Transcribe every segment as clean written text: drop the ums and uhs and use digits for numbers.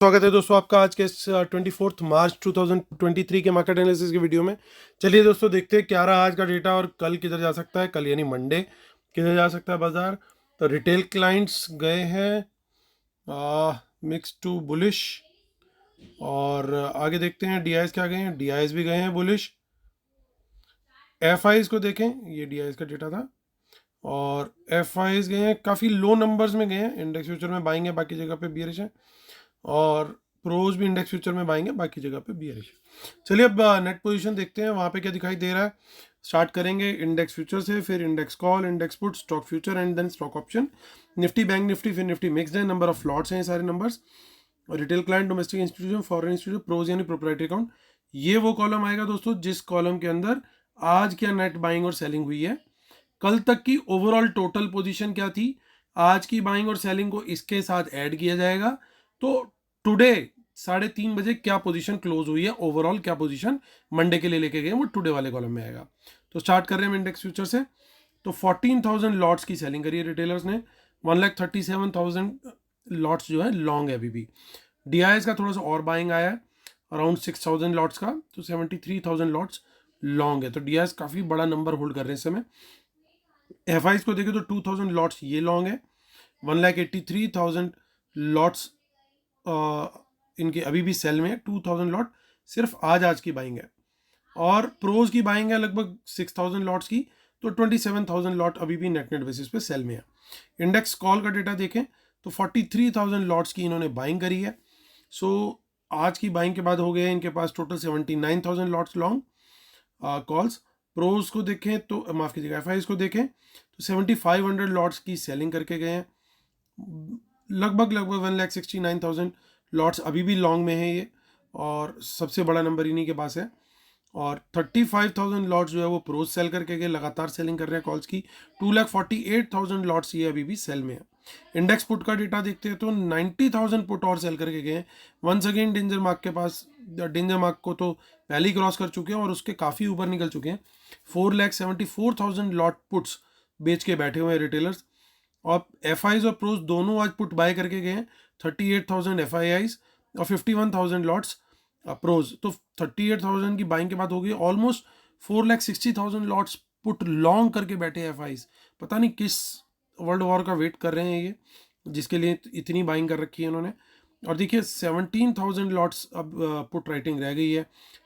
स्वागत है दोस्तों आपका आज के 24 मार्च 2023 के मार्केट एनालिसिस की वीडियो में। चलिए दोस्तों देखते हैं क्या रहा आज का डेटा और कल किधर जा सकता है। कल यानी मंडे किधर जा सकता है बाजार। तो रिटेल क्लाइंट्स गए हैं मिक्स टू बुलिश, और आगे देखते हैं डीआईएस क्या गए हैं। डीआईएस भी गए हैं बुलिश। एफआईज को देखें, ये डीआईएस का डेटा था और एफआईज गए हैं काफ़ी लो नंबर्स में गए हैं। इंडेक्स फ्यूचर में बाइंग है, बाकी जगह पे बियरिश है, और प्रोज भी इंडेक्स फ्यूचर में बाइंग है, बाकी जगह पे बियरिश है। चलिए अब नेट पोजीशन देखते हैं वहाँ पे क्या दिखाई दे रहा है। स्टार्ट करेंगे इंडेक्स फ्यूचर से, फिर index call, index put, stock future and then stock option. Nifty, bank Nifty, फिर निफ्टी मिक्स्ड है, नंबर ऑफ लॉट्स हैं ये सारे numbers. Retail client, domestic institution, foreign institution, pros यानी प्रोप्राइटरी अकाउंट। ये वो कॉलम आएगा दोस्तों जिस कॉलम के अंदर आज क्या नेट बाइंग और सेलिंग हुई है, कल तक की ओवरऑल टोटल पोजीशन क्या थी, आज की बाइंग और सेलिंग को इसके साथ ऐड किया जाएगा। तो टुडे 3:30 बजे क्या पोजीशन क्लोज हुई है, ओवरऑल क्या पोजीशन मंडे के लिए लेके गए, वो टुडे वाले कॉलम में आएगा। तो स्टार्ट कर रहे हैं हम इंडेक्स फ्यूचर से। तो 14,000 लॉट्स की सेलिंग करी है रिटेलर्स ने। 1,37,000 लॉट्स जो है लॉन्ग है अभी भी। डीआईएस का थोड़ा सा और बाइंग आया है अराउंड 6,000 लॉट्स का, तो 73,000 लॉट्स लॉन्ग है। तो डीआईएस काफ़ी बड़ा नंबर होल्ड कर रहे हैं इस समय। एफआईज को देखें तो 2,000 लॉट्स ये लॉन्ग है। 1,83,000 लॉट्स इनके अभी भी सेल में है। 2,000 लॉट सिर्फ आज की बाइंग है, और प्रोज की बाइंग है लगभग 6,000 लॉट्स की। तो 27,000 लॉट अभी भी नेट बेसिस पे सेल में है। इंडेक्स कॉल का डेटा देखें तो 43,000 लॉट्स की इन्होंने बाइंग करी है। सो आज की बाइंग के बाद हो गए इनके पास टोटल 79,000 लॉट्स लॉन्ग कॉल्स। प्रोज को देखें तो माफ़ कीजिएगा, एफआईज को देखें तो 7,500 लॉट्स की सेलिंग करके गए हैं। लगभग 1,69,000 लॉट्स अभी भी लॉन्ग में है ये, और सबसे बड़ा नंबर इन्हीं के पास है। और 35,000 लॉट्स जो है वो प्रोज सेल करके गए, लगातार सेलिंग कर रहे हैं कॉल्स की। 2,48,000 लॉट्स ये अभी भी सेल में है। इंडेक्स पुट का डेटा देखते हैं तो 90,000 पुट और सेल करके गए हैं। वंस अगेन डेंजर मार्क के पास, डेंजर मार्क को तो पहले ही क्रॉस कर चुके हैं और उसके काफ़ी ऊपर निकल चुके हैं। 4,74,000 लॉट पुट्स बेच के बैठे हुए हैं रिटेलर्स। और एफआईज और प्रोज दोनों आज पुट बाय करके गए हैं। 38,000 एफआईआईज और 51,000 लॉट्स प्रोज। तो 38,000 की बाइंग के बाद हो गई ऑलमोस्ट 4,60,000 लॉट्स पुट लॉन्ग करके बैठे एफआईज। पता नहीं किस वर्ल्ड वॉर का वेट कर रहे हैं ये, जिसके लिए इतनी बाइंग कर रखी है इन्होंने। और देखिए 17,000 लॉट्स अब पुट राइटिंग रह गई है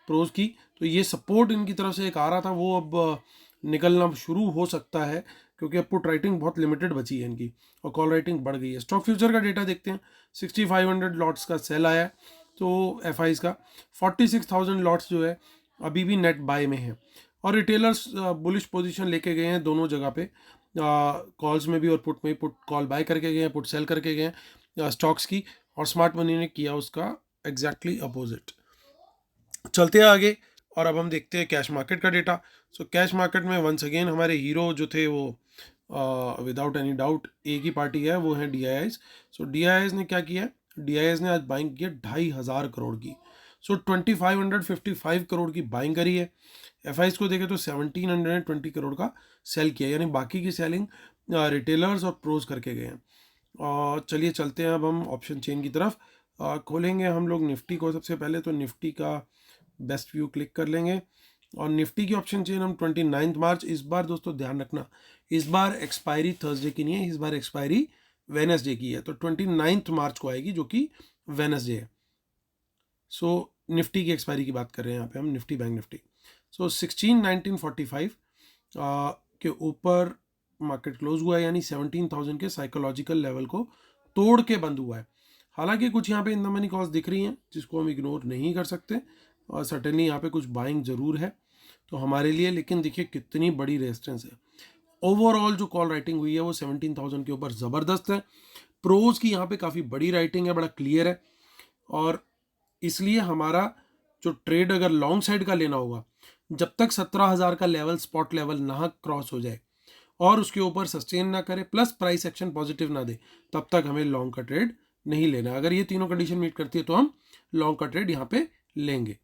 प्रोज की। तो ये सपोर्ट इनकी तरफ से एक आ रहा था, वो अब निकलना शुरू हो सकता है, क्योंकि अब पुट राइटिंग बहुत लिमिटेड बची है इनकी और कॉल राइटिंग बढ़ गई है। स्टॉक फ्यूचर का डेटा देखते हैं। 6,500 लॉट्स का सेल आया है, तो एफआईज का 46,000 लॉट्स जो है अभी भी नेट बाय में है। और रिटेलर्स बुलिश पोजीशन लेके गए हैं दोनों जगह पे, कॉल्स में भी और पुट में। पुट कॉल बाय करके गए हैं, पुट सेल करके गए हैं स्टॉक्स की, और स्मार्ट मनी ने किया उसका एग्जैक्टली अपोजिट। चलते हैं आगे और अब हम देखते हैं कैश मार्केट का डेटा। सो कैश मार्केट में वंस अगेन हमारे हीरो जो थे वो विदाउट एनी डाउट एक ही पार्टी है, वो है डीआईआईज। सो डीआईआईज ने क्या किया, डीआईआईज ने आज बाइंग किया 2,500 करोड़ की। सो 2,555 करोड़ की बाइंग करी है। एफआईज को देखें तो 1,720 करोड़ का सेल किया, यानी बाकी की सेलिंग रिटेलर्स और प्रोज करके गए हैं। और चलिए चलते हैं अब हम ऑप्शन चेन की तरफ। खोलेंगे हम लोग निफ्टी को। सबसे पहले तो निफ्टी का बेस्ट व्यू क्लिक कर लेंगे, और निफ्टी की ऑप्शन चेन हम 29 मार्च। इस बार दोस्तों ध्यान रखना, इस बार एक्सपायरी थर्सडे की नहीं है, इस बार एक्सपायरी वेनसडे की है। तो 29 मार्च को आएगी, जो कि वेनसडे है। सो निफ्टी की एक्सपायरी की बात कर रहे हैं यहाँ पे हम, निफ्टी बैंक निफ्टी। सो 16,1945 के ऊपर मार्केट क्लोज हुआ है, यानी 17,000 के साइकोलॉजिकल लेवल को तोड़ के बंद हुआ है। हालांकि कुछ यहाँ पे इन द मनी कॉल्स दिख रही हैं जिसको हम इग्नोर नहीं कर सकते, और सर्टेनली यहाँ पे कुछ बाइंग ज़रूर है तो हमारे लिए। लेकिन देखिए कितनी बड़ी रेजिस्टेंस है। ओवरऑल जो कॉल राइटिंग हुई है वो 17,000 के ऊपर ज़बरदस्त है। प्रोज की यहाँ पे काफ़ी बड़ी राइटिंग है, बड़ा क्लियर है, और इसलिए हमारा जो ट्रेड अगर लॉन्ग साइड का लेना होगा, जब तक 17,000 का लेवल, स्पॉट लेवल ना क्रॉस हो जाए और उसके ऊपर सस्टेन ना करे, प्लस प्राइस एक्शन पॉजिटिव ना दे, तब तक हमें लॉन्ग का ट्रेड नहीं लेना। अगर ये तीनों कंडीशन मीट करती है तो हम लॉन्ग का ट्रेड यहाँ पे लेंगे।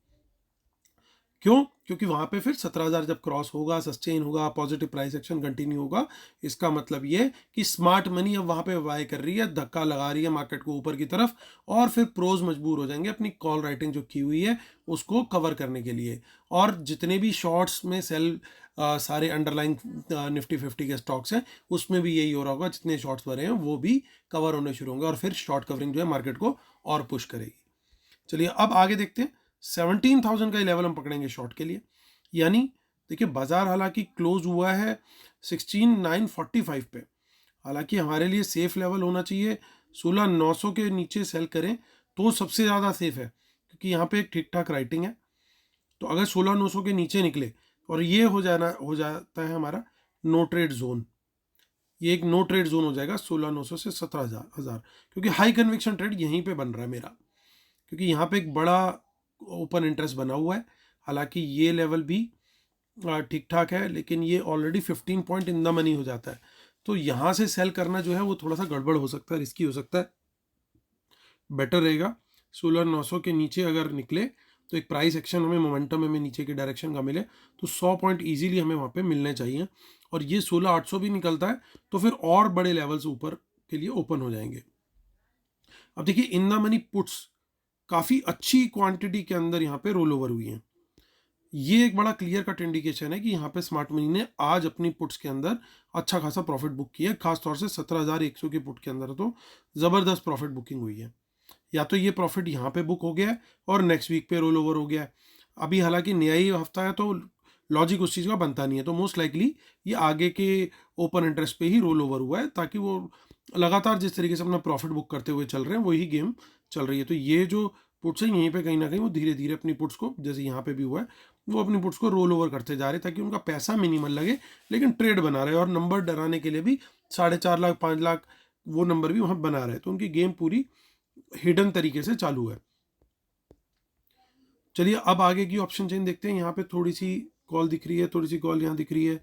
क्यों? क्योंकि वहाँ पे फिर 17,000 जब क्रॉस होगा, सस्टेन होगा, पॉजिटिव प्राइस एक्शन कंटिन्यू होगा, इसका मतलब ये कि स्मार्ट मनी अब वहाँ पे बाय कर रही है, धक्का लगा रही है मार्केट को ऊपर की तरफ, और फिर प्रोज मजबूर हो जाएंगे अपनी कॉल राइटिंग जो की हुई है उसको कवर करने के लिए। और जितने भी शॉर्ट्स में सेल सारे अंडरलाइन निफ्टी 50 के स्टॉक्स हैं उसमें भी यही हो रहा होगा, जितने शॉर्ट्स भरे हैं वो भी कवर होने शुरू होंगे और फिर शॉर्ट कवरिंग जो है मार्केट को और पुश करेगी। चलिए अब आगे देखते हैं। 17,000 का लेवल हम पकड़ेंगे शॉर्ट के लिए। यानी देखिए बाजार हालांकि क्लोज हुआ है 16,945 पे, हालांकि हमारे लिए सेफ लेवल होना चाहिए 16,900 के नीचे सेल करें तो सबसे ज़्यादा सेफ है, क्योंकि यहाँ पे एक ठीक ठाक राइटिंग है। तो अगर 16,900 के नीचे निकले और ये हो जाता है हमारा नो ट्रेड जोन, ये एक नो ट्रेड जोन हो जाएगा 16,900 से 17,000, क्योंकि हाई कन्विक्शन ट्रेड यहीं पे बन रहा है मेरा, क्योंकि यहाँ पे एक बड़ा ओपन इंटरेस्ट बना हुआ है। हालांकि ये लेवल भी ठीक ठाक है, लेकिन ये already 15 point in the money हो जाता है, तो यहाँ से सेल करना जो है वो थोड़ा सा गड़बड़ हो सकता है, रिस्की हो सकता है। बेटर रहेगा 16,900 के नीचे अगर निकले तो एक प्राइस एक्शन हमें मोमेंटम हमें नीचे की डायरेक्शन का मिले तो 100 पॉइंट ईजिली हमें वहाँ पे मिलने चाहिए, और ये 16,800 भी निकलता है तो फिर और बड़े लेवल्स ऊपर के लिए ओपन हो जाएंगे। अब देखिए इन द मनी पुट्स काफ़ी अच्छी क्वांटिटी के अंदर यहाँ पे रोल ओवर हुई हैं। ये एक बड़ा क्लियर कट इंडिकेशन है कि यहाँ पे स्मार्ट मनी ने आज अपनी पुट्स के अंदर अच्छा खासा प्रॉफिट बुक किया है, खासतौर से 17,100 की पुट के अंदर तो ज़बरदस्त प्रॉफिट बुकिंग हुई है। या तो ये प्रॉफिट यहाँ पे बुक हो गया है और नेक्स्ट वीक पे रोल ओवर हो गया है। अभी हालांकि नया ही हफ्ता है तो लॉजिक उस चीज़ का बनता नहीं है, तो मोस्ट लाइकली ये आगे के ओपन इंटरेस्ट पे ही रोल ओवर हुआ है, ताकि वो लगातार जिस तरीके से अपना प्रॉफिट बुक करते हुए चल रहे हैं वही गेम चल रही है। तो ये जो पुट्स है यहीं पे कहीं ना कहीं वो धीरे धीरे अपनी पुट्स को, जैसे यहाँ पे भी हुआ है, वो अपनी पुट्स को रोल ओवर करते जा रहे हैं, ताकि उनका पैसा मिनिमल लगे लेकिन ट्रेड बना रहे, और नंबर डराने के लिए भी 4.5 लाख 5 लाख वो नंबर भी वहाँ बना रहे हैं, तो उनकी गेम पूरी हिडन तरीके से चालू है। चलिए अब आगे की ऑप्शन चेन देखते हैं। यहाँ पे थोड़ी सी कॉल दिख रही है, थोड़ी सी कॉल यहाँ दिख रही है,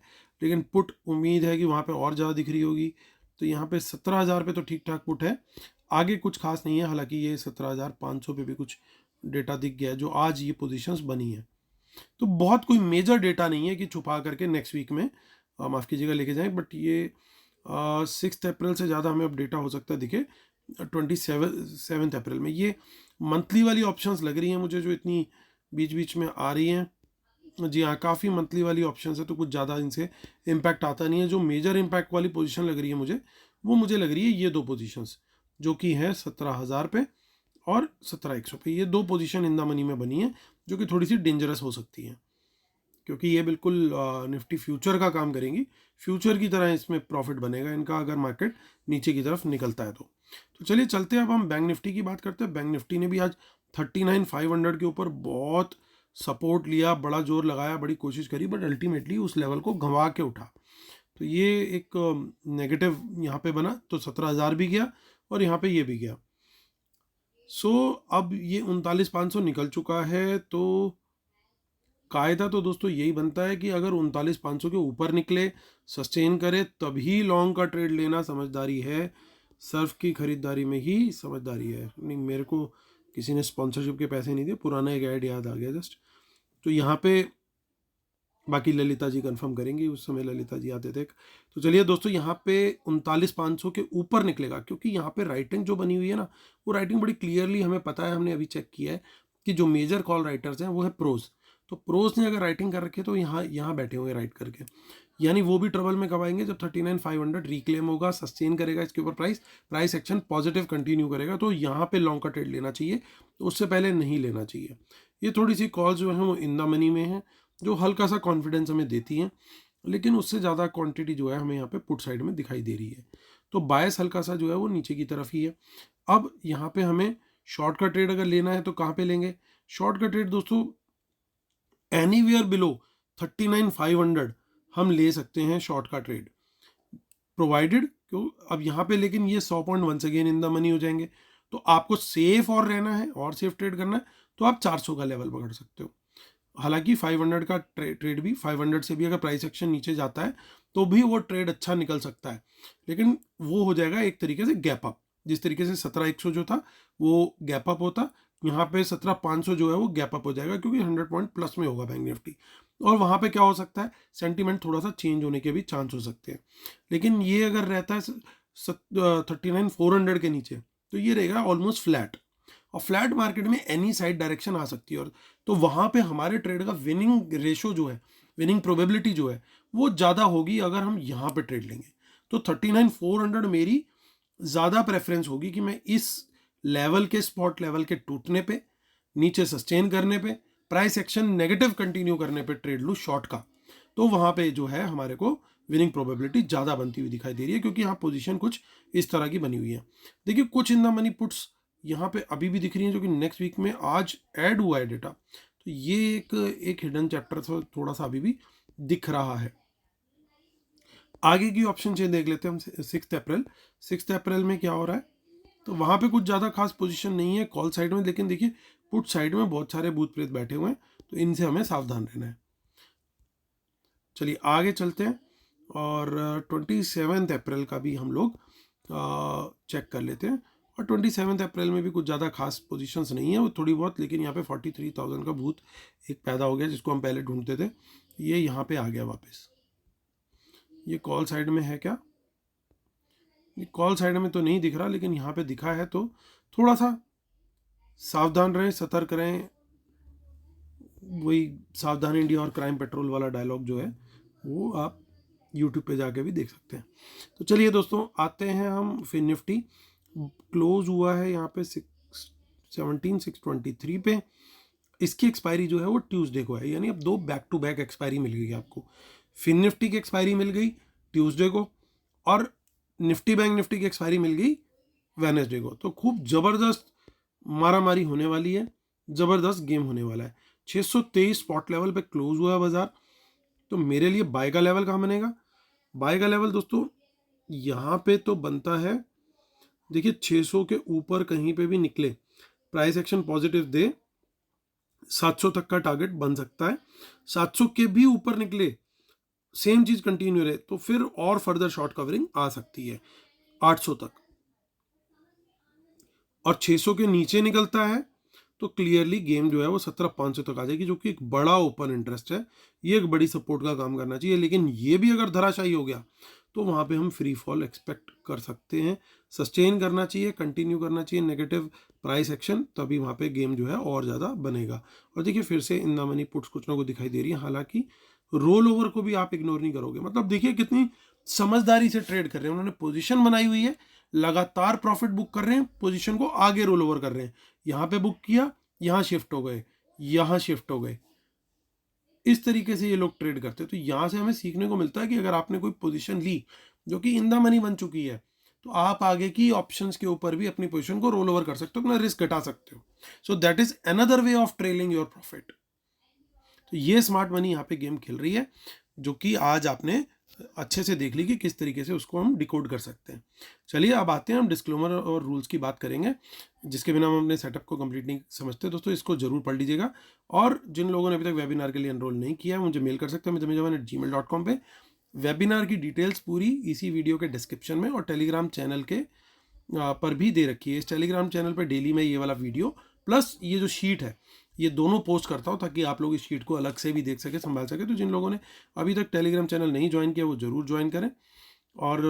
लेकिन पुट उम्मीद है कि वहाँ पे और ज़्यादा दिख रही होगी। तो यहाँ पे 17,000 पे तो ठीक ठाक पुट है, आगे कुछ खास नहीं है। हालांकि ये 17,500 पे भी कुछ डेटा दिख गया है जो आज ये पोजीशंस बनी है, तो बहुत कोई मेजर डेटा नहीं है कि छुपा करके नेक्स्ट वीक में माफ़ कीजिएगा लेके जाएं, बट ये 6 अप्रैल से ज़्यादा हमें अब डेटा हो सकता है दिखे 27 अप्रैल में। ये मंथली वाली ऑप्शंस लग रही हैं मुझे जो इतनी बीच बीच में आ रही हैं। जी हाँ, काफ़ी मंथली वाली ऑप्शंस है तो कुछ ज़्यादा इनसे इम्पैक्ट आता नहीं है। जो मेजर इम्पैक्ट वाली पोजीशन लग रही है मुझे, वो मुझे लग रही है ये दो पोजीशंस जो कि हैं 17,000 पे और 17,100 पे। ये दो पोजीशन इन द मनी में बनी है जो कि थोड़ी सी डेंजरस हो सकती हैं, क्योंकि ये बिल्कुल निफ्टी फ्यूचर का काम करेंगी, फ्यूचर की तरह इसमें प्रॉफिट बनेगा इनका अगर मार्केट नीचे की तरफ निकलता है तो चलिए चलते हैं। अब हम बैंक निफ्टी की बात करते हैं। बैंक निफ्टी ने भी आज 39,500 के ऊपर बहुत सपोर्ट लिया, बड़ा जोर लगाया, बड़ी कोशिश करी, बट अल्टीमेटली उस लेवल को गंवा के उठा। तो ये एक नेगेटिव यहाँ पे बना, तो 17,000 भी गया और यहाँ पे ये भी गया। अब ये 39,500 निकल चुका है, तो कायदा तो दोस्तों यही बनता है कि अगर 39,500 के ऊपर निकले, सस्टेन करे, तभी लॉन्ग का ट्रेड लेना समझदारी है। सर्फ की खरीदारी में ही समझदारी है। नहीं, मेरे को किसी ने स्पॉन्सरशिप के पैसे नहीं दिए, पुराना एक ऐड याद आ गया जस्ट। तो यहाँ पे बाकी ललिता जी कंफर्म करेंगी, उस समय ललिता जी आते थे। तो चलिए दोस्तों, यहाँ पे 39,500 के ऊपर निकलेगा, क्योंकि यहाँ पे राइटिंग जो बनी हुई है ना, वो राइटिंग बड़ी क्लियरली हमें पता है, हमने अभी चेक किया है कि जो मेजर कॉल राइटर्स हैं वो है प्रोज। तो प्रोज ने अगर राइटिंग कर रखी है तो यहाँ बैठे हुए राइट करके, यानी वो भी ट्रबल में कब आएंगे जब 39,500 रिक्लेम होगा, सस्टेन करेगा इसके ऊपर प्राइस एक्शन पॉजिटिव कंटिन्यू करेगा, तो यहाँ पे लॉन्ग का ट्रेड लेना चाहिए, तो उससे पहले नहीं लेना चाहिए। ये थोड़ी सी कॉल्स जो है वो इन द मनी में है, जो हल्का सा कॉन्फिडेंस हमें देती हैं, लेकिन उससे ज़्यादा क्वांटिटी जो है हमें यहाँ पे पुट साइड में दिखाई दे रही है। तो बायस हल्का सा जो है वो नीचे की तरफ ही है। अब यहाँ पे हमें शॉर्ट का ट्रेड अगर लेना है तो कहाँ पे लेंगे? शॉर्ट का ट्रेड दोस्तों एनीवेयर बिलो 39,500 हम ले सकते हैं शॉर्ट का ट्रेड, प्रोवाइडेड क्यों अब यहाँ पे, लेकिन ये 100 point once again in the money हो जाएंगे। तो आपको सेफ और रहना है और सेफ ट्रेड करना है तो आप 400 का लेवल पकड़ सकते हो। हालांकि 500 का ट्रेड भी, 500 से भी अगर प्राइस एक्शन नीचे जाता है तो भी वो ट्रेड अच्छा निकल सकता है, लेकिन वो हो जाएगा एक तरीके से गैप अप। जिस तरीके से 17,100 जो था वो गैप अप होता, यहाँ पे 17,500 जो है वो गैप अप हो जाएगा, क्योंकि 100 पॉइंट प्लस में होगा बैंक निफ्टी। और वहाँ पे क्या हो सकता है, सेंटीमेंट थोड़ा सा चेंज होने के भी चांस हो सकते हैं। लेकिन ये अगर रहता है 39,400 के नीचे, तो ये रहेगा ऑलमोस्ट फ्लैट। और फ्लैट मार्केट में एनी साइड डायरेक्शन आ सकती है, और तो वहाँ पे हमारे ट्रेड का विनिंग रेशो जो है, विनिंग प्रोबेबिलिटी जो है वो ज़्यादा होगी अगर हम यहाँ पे ट्रेड लेंगे। तो 39,400 मेरी ज़्यादा प्रेफरेंस होगी कि मैं इस लेवल के, स्पॉट लेवल के टूटने पे, नीचे सस्टेन करने पे, प्राइस एक्शन नेगेटिव कंटिन्यू करने पे ट्रेड लूँ शॉर्ट का। तो वहाँ पे जो है हमारे को विनिंग प्रोबेबिलिटी ज़्यादा बनती हुई दिखाई दे रही है, क्योंकि यहाँ पोजीशन कुछ इस तरह की बनी हुई है। देखिए कुछ इन द मनी पुट्स यहाँ पे अभी भी दिख रही हैं, जो कि नेक्स्ट वीक में आज ऐड हुआ है डेटा। तो ये एक हिडन चैप्टर थोड़ा सा अभी भी दिख रहा है। आगे की ऑप्शन चेन देख लेते हैं हम। 6 अप्रैल में क्या हो रहा है, तो वहाँ पे कुछ ज़्यादा खास पोजीशन नहीं है कॉल साइड में, लेकिन देखिए पुट साइड में बहुत सारे भूत प्रेत बैठे हुए हैं, तो इनसे हमें सावधान रहना है। चलिए आगे चलते हैं, और 27 अप्रैल का भी हम लोग चेक कर लेते हैं। और 27 अप्रैल में भी कुछ ज़्यादा खास पोजीशंस नहीं है, वो थोड़ी बहुत, लेकिन यहाँ पे 43,000 का भूत एक पैदा हो गया, जिसको हम पहले ढूंढते थे, ये यहाँ पे आ गया वापस। ये कॉल साइड में है क्या, ये कॉल साइड में तो नहीं दिख रहा, लेकिन यहाँ पे दिखा है, तो थोड़ा सा सावधान रहें, सतर्क रहें। वही सावधान इंडिया और क्राइम पेट्रोल वाला डायलॉग जो है वो आप यूट्यूब पे जाके भी देख सकते हैं। तो चलिए दोस्तों, आते हैं हम फिन निफ्टी। क्लोज हुआ है यहाँ पे 17,623 पे। इसकी एक्सपायरी जो है वो ट्यूसडे को है, यानी अब 2 बैक टू बैक एक्सपायरी मिल गई आपको। फिन निफ्टी की एक्सपायरी मिल गई ट्यूसडे को, और निफ्टी बैंक निफ्टी की एक्सपायरी मिल गई वेडनेसडे को। तो खूब ज़बरदस्त मारामारी होने वाली है, ज़बरदस्त गेम होने वाला है। 623 स्पॉट लेवल पे क्लोज हुआ है बाजार। तो मेरे लिए बाय का लेवल कहाँ बनेगा, बाय का लेवल दोस्तों यहाँ पे तो बनता है, देखिए 600 के ऊपर कहीं पे भी निकले, प्राइस एक्शन पॉजिटिव दे, 700 तक का टारगेट बन सकता है। 700 के भी ऊपर निकले, सेम चीज कंटिन्यू रहे, तो फिर और फर्दर शॉर्ट कवरिंग आ सकती है 800 तक। और 600 के नीचे निकलता है तो क्लियरली गेम जो है वो 17,500 तक आ जाएगी, जो कि एक बड़ा ओपन इंटरेस्ट है, ये एक बड़ी सपोर्ट का काम करना चाहिए। लेकिन ये भी अगर धराशायी हो गया तो वहाँ पे हम फ्री फॉल एक्सपेक्ट कर सकते हैं। सस्टेन करना चाहिए, कंटिन्यू करना चाहिए नेगेटिव प्राइस एक्शन, तभी वहाँ पे गेम जो है और ज़्यादा बनेगा। और देखिए फिर से इन द मनी पुट्स कुछ ना कुछ दिखाई दे रही है, हालांकि रोल ओवर को भी आप इग्नोर नहीं करोगे। मतलब देखिए कितनी समझदारी से ट्रेड कर रहे हैं, उन्होंने पोजीशन बनाई हुई है, लगातार प्रॉफिट बुक कर रहे हैं, पोजीशन को आगे रोल ओवर कर रहे हैं। यहाँ पे बुक किया, यहाँ शिफ्ट हो गए, यहाँ शिफ्ट हो गए, इस तरीके से ये लोग ट्रेड करते हैं। तो यहाँ से हमें सीखने को मिलता है कि अगर आपने कोई पोजीशन ली जो कि इन द मनी बन चुकी है, तो आप आगे की ऑप्शंस के ऊपर भी अपनी पोजीशन को रोल ओवर कर सकते हो, अपना रिस्क घटा सकते हो। So that is another way of trailing your profit. तो ये स्मार्ट मनी यहाँ पे गेम खेल रही है, जो कि आज आपने अच्छे से देख ली कि किस तरीके से उसको हम डिकोड कर सकते हैं। चलिए अब आते हैं, हम डिस्क्लेमर और रूल्स की बात करेंगे, जिसके बिना हम अपने सेटअप को कंप्लीट नहीं समझते। दोस्तों इसको जरूर पढ़ लीजिएगा, और जिन लोगों ने अभी तक वेबिनार के लिए एनरोल नहीं किया है, मुझे मेल कर सकते हैं mizamejawan@gmail.com पे। वेबिनार की डिटेल्स पूरी इसी वीडियो के डिस्क्रिप्शन में और टेलीग्राम चैनल के पर भी दे रखी है। इस टेलीग्राम चैनल पर डेली मैं ये वाला वीडियो प्लस ये जो शीट है, ये दोनों पोस्ट करता हूँ, ताकि आप लोग इस शीट को अलग से भी देख सके, संभाल सके। तो जिन लोगों ने अभी तक टेलीग्राम चैनल नहीं ज्वाइन किया वो जरूर ज्वाइन करें। और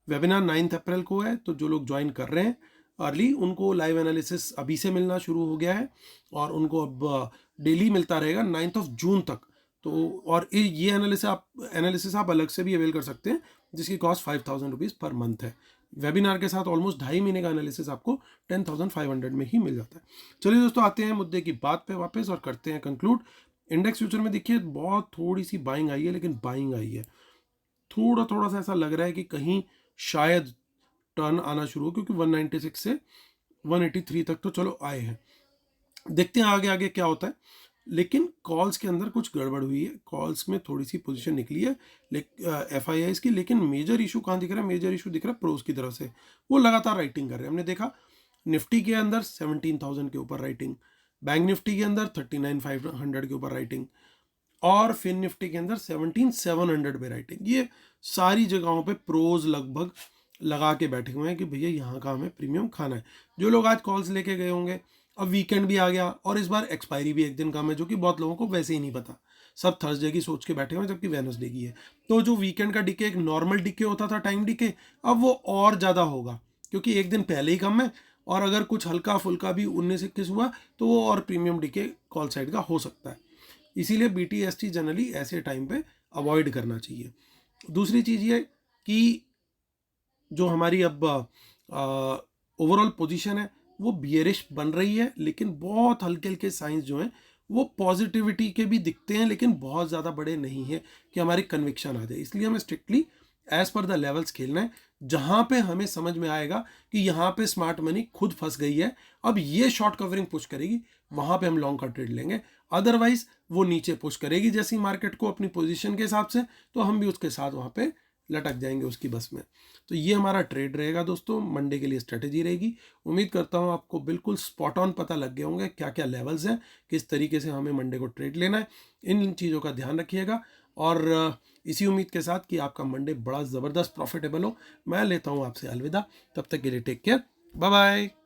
वेबिनार 9 अप्रैल को है, तो जो लोग ज्वाइन कर रहे हैं अर्ली, उनको लाइव एनालिसिस अभी से मिलना शुरू हो गया है, और उनको अब डेली मिलता रहेगा 9 जून तक। तो और ये एनालिसिस आप अलग से भी अवेल कर सकते हैं, जिसकी कॉस्ट 5,000 रुपीज़ पर मंथ है। वेबिनार के साथ ऑलमोस्ट 2.5 महीने का एनालिसिस आपको 10,500 में ही मिल जाता है। चलिए दोस्तों, आते हैं मुद्दे की बात पे वापस और करते हैं कंक्लूड। इंडेक्स फ्यूचर में देखिए बहुत थोड़ी सी बाइंग आई है, लेकिन बाइंग आई है, थोड़ा सा ऐसा लग रहा है कि कहीं शायद टर्न आना शुरू हो, क्योंकि 196 से 183 तक तो चलो आए हैं। देखते हैं आगे आगे क्या होता है। लेकिन कॉल्स के अंदर कुछ गड़बड़ हुई है, कॉल्स में थोड़ी सी पोजीशन निकली है FIIs की। लेकिन मेजर इशू कहाँ दिख रहा है, मेजर इशू दिख रहा है प्रोज की तरफ से, वो लगातार राइटिंग कर रहे हैं। हमने देखा निफ्टी के अंदर 17,000 के ऊपर राइटिंग, बैंक निफ्टी के अंदर 39,500 के ऊपर राइटिंग, और फिन निफ्टी के अंदर 17,700 पे राइटिंग। ये सारी जगहों पे प्रोज लगभग लगा के बैठे हुए हैं कि भैया यहाँ का हमें प्रीमियम खाना है। जो लोग आज कॉल्स लेके गए होंगे अब वीकेंड भी आ गया और इस बार एक्सपायरी भी एक दिन कम है, जो कि बहुत लोगों को वैसे ही नहीं पता, सब थर्सडे की सोच के बैठे हुए हैं जबकि वेडनेसडे की है। तो जो वीकेंड का डिके एक नॉर्मल डिके होता था, टाइम डिके, अब वो और ज़्यादा होगा क्योंकि एक दिन पहले ही कम है, और अगर कुछ हल्का फुल्का भी 19-21 हुआ तो वो और प्रीमियम डिके कॉल साइड का हो सकता है। इसीलिए BTST जनरली ऐसे टाइम पे अवॉइड करना चाहिए। दूसरी चीज़ ये कि जो हमारी अब ओवरऑल पोजीशन है वो बियरिश बन रही है, लेकिन बहुत हल्के हल्के साइंस जो हैं वो पॉजिटिविटी के भी दिखते हैं, लेकिन बहुत ज़्यादा बड़े नहीं है कि हमारी कन्विक्शन आ जाए। इसलिए हमें strictly as per the levels खेलना है, जहाँ पे हमें समझ में आएगा कि यहाँ पे स्मार्ट मनी खुद फंस गई है, अब ये शॉर्ट कवरिंग पुश करेगी, वहाँ पे हम लॉन्ग का ट्रेड लेंगे। अदरवाइज वो नीचे पुश करेगी जैसी मार्केट को अपनी पोजीशन के हिसाब से, तो हम भी उसके साथ वहाँ पे लटक जाएंगे उसकी बस में। तो ये हमारा ट्रेड रहेगा दोस्तों, मंडे के लिए स्ट्रेटेजी रहेगी। उम्मीद करता हूँ आपको बिल्कुल स्पॉट ऑन पता लग गए होंगे क्या क्या लेवल्स हैं, किस तरीके से हमें मंडे को ट्रेड लेना है। इन चीज़ों का ध्यान रखिएगा, और इसी उम्मीद के साथ कि आपका मंडे बड़ा ज़बरदस्त प्रॉफिटेबल हो, मैं लेता हूँ आपसे अलविदा। तब तक के लिए टेक केयर, बाय बाय।